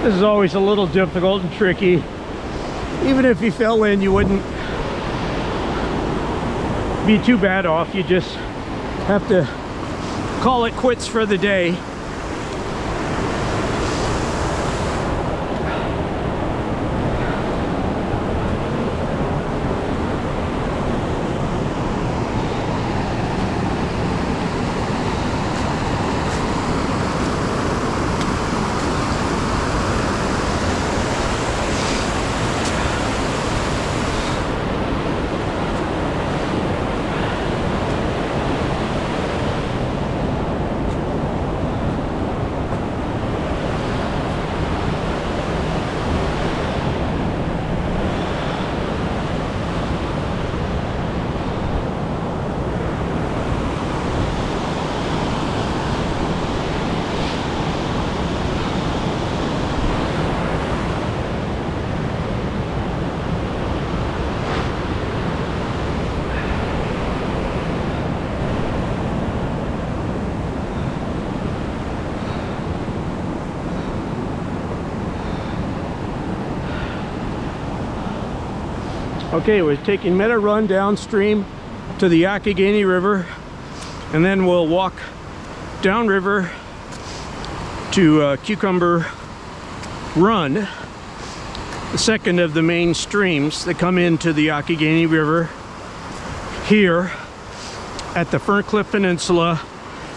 This is always a little difficult and tricky. Even if you fell in, you wouldn't be too bad off. You just have to call it quits for the day. Okay, we're taking Meadow Run downstream to the Youghiogheny River, and then we'll walk downriver to Cucumber Run, the second of the main streams that come into the Youghiogheny River here at the Ferncliff Peninsula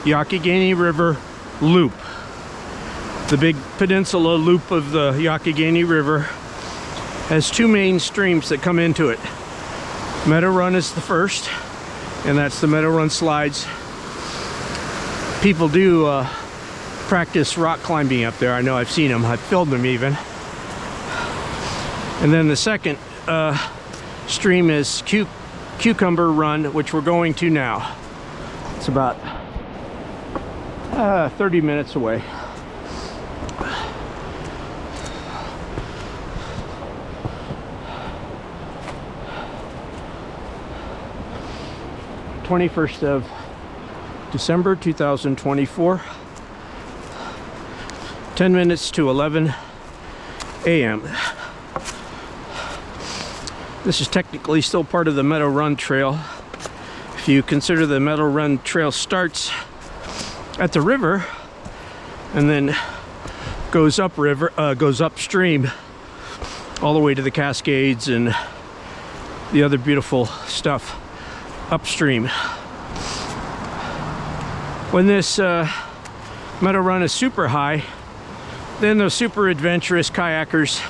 Youghiogheny River Loop. The big peninsula loop of the Youghiogheny River has two main streams that come into it. Meadow Run is the first, and that's the Meadow Run Slides. People do practice rock climbing up there. I know I've seen them. I've filmed them even. And then the second stream is Cucumber Run, which we're going to now. It's about 30 minutes away. st of December 2024, 10 minutes to 11 a.m. This is technically still part of the Meadow Run Trail. If you consider the Meadow Run Trail starts at the river and then goes upstream all the way to the Cascades and the other beautiful stuff upstream. When this Meadow Run is super high, then those super adventurous kayakers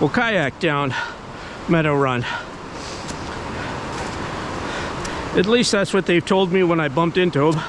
will kayak down Meadow Run. At least that's what they've told me when I bumped into them.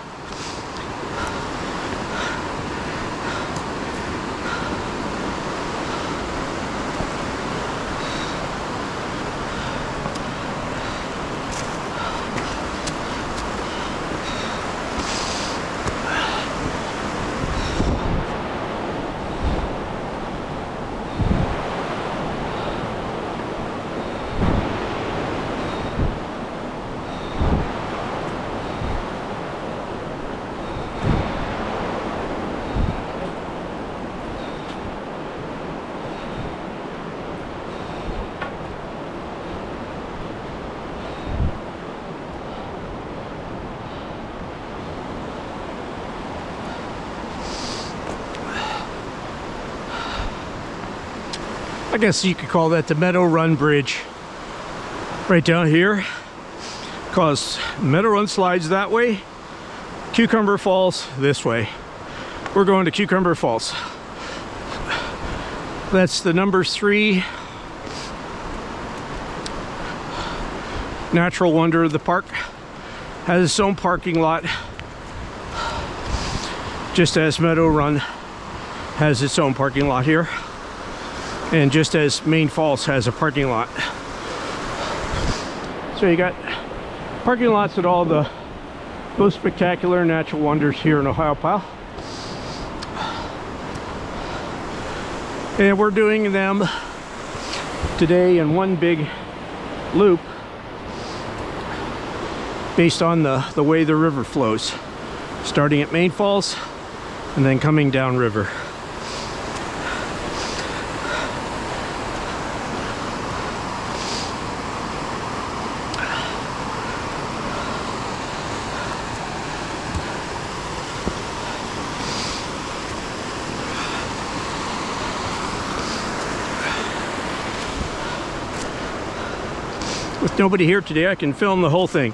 I guess you could call that the Meadow Run Bridge. Right down here, cause Meadow Run Slides that way, Cucumber Falls this way. We're going to Cucumber Falls. That's the number 3 natural wonder of the park. Has its own parking lot, just as Meadow Run has its own parking lot here, and just as Main Falls has a parking lot. So you got parking lots at all the most spectacular natural wonders here in Ohiopyle. And we're doing them today in one big loop based on the way the river flows, starting at Main Falls and then coming down river. With nobody here today, I can film the whole thing.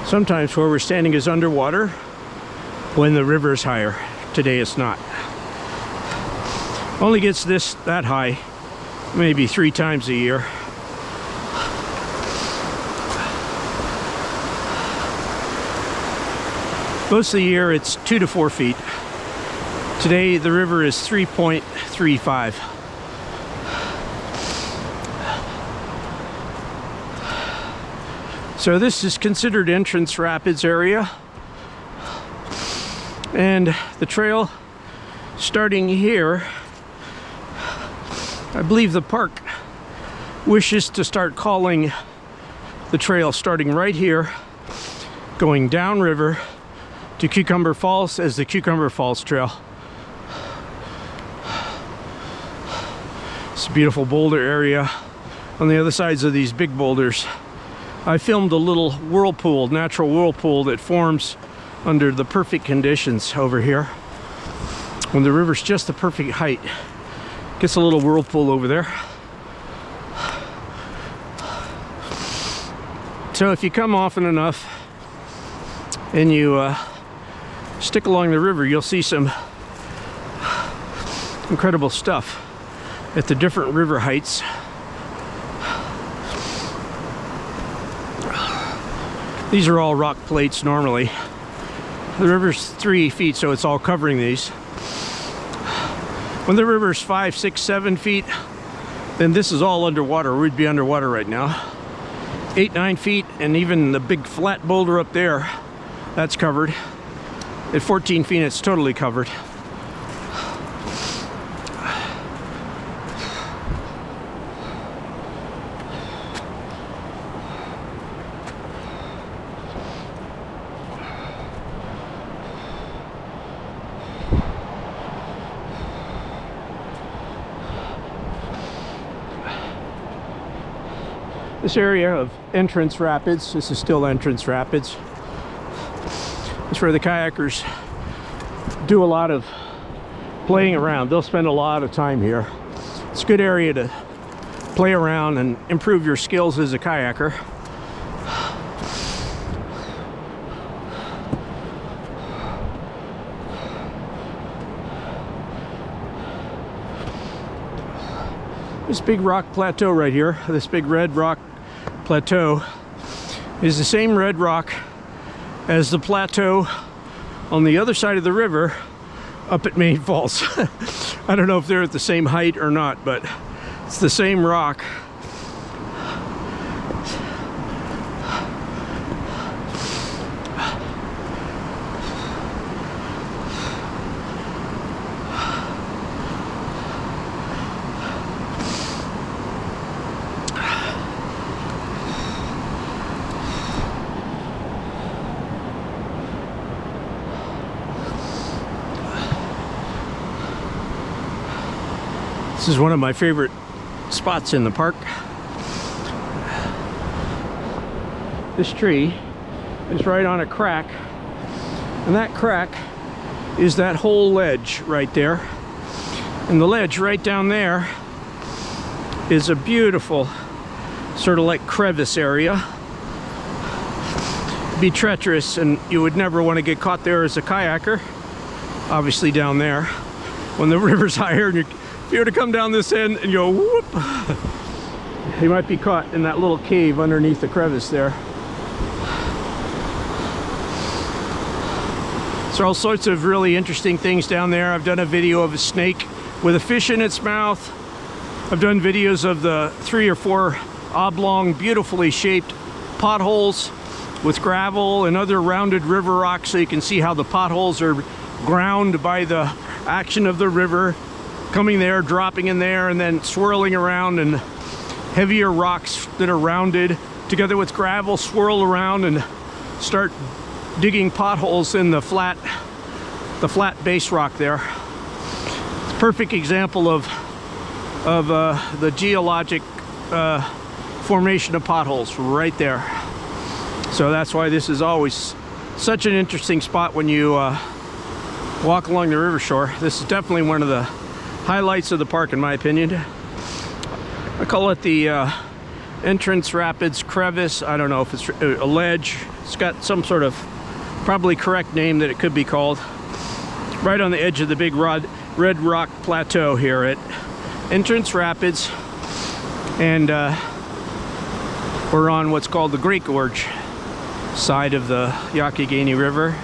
Sometimes where we're standing is underwater when the river is higher. Today it's not. Only gets that high maybe 3 times a year. Most of the year it's 2 to 4 feet. Today the river is 3.35. So this is considered entrance rapids area, and the trail starting here, I believe the park wishes to start calling the trail starting right here, going downriver to Cucumber Falls as the Cucumber Falls Trail. It's a beautiful boulder area on the other sides of these big boulders. I filmed a little whirlpool, natural whirlpool that forms under the perfect conditions over here. When the river's just the perfect height, gets a little whirlpool over there. So if you come often enough and you stick along the river, you'll see some incredible stuff at the different river heights. These are all rock plates normally. The river's 3 feet, so it's all covering these. When the river's 5, 6, 7 feet, then this is all underwater. We'd be underwater right now. 8, 9 feet, and even the big flat boulder up there, that's covered. At 14 feet, it's totally covered. This area of entrance rapids, this is still entrance rapids. It's where the kayakers do a lot of playing around. They'll spend a lot of time here. It's a good area to play around and improve your skills as a kayaker. This big rock plateau right here, this big red rock plateau, is the same red rock as the plateau on the other side of the river up at Main Falls. I don't know if they're at the same height or not, but it's the same rock. This is one of my favorite spots in the park. This tree is right on a crack, and that crack is that whole ledge right there. And the ledge right down there is a beautiful sort of like crevice area. It'd be treacherous, and you would never want to get caught there as a kayaker, obviously down there when the river's higher, and if you were to come down this end and go whoop, you might be caught in that little cave underneath the crevice there. There's all sorts of really interesting things down there. I've done a video of a snake with a fish in its mouth. I've done videos of the 3 or 4 oblong, beautifully shaped potholes with gravel and other rounded river rocks, so you can see how the potholes are ground by the action of the river coming there, dropping in there, and then swirling around and heavier rocks that are rounded together with gravel swirl around and start digging potholes in the flat base rock there. It's a perfect example of the geologic formation of potholes right there. So that's why this is always such an interesting spot when you walk along the river shore. This is definitely one of the highlights of the park, in my opinion. I call it the entrance rapids crevice. I don't know if it's a ledge. It's got some sort of probably correct name that it could be called. Right on the edge of the big red rock plateau here at Entrance Rapids, and we're on what's called the Great Gorge side of the Youghiogheny River.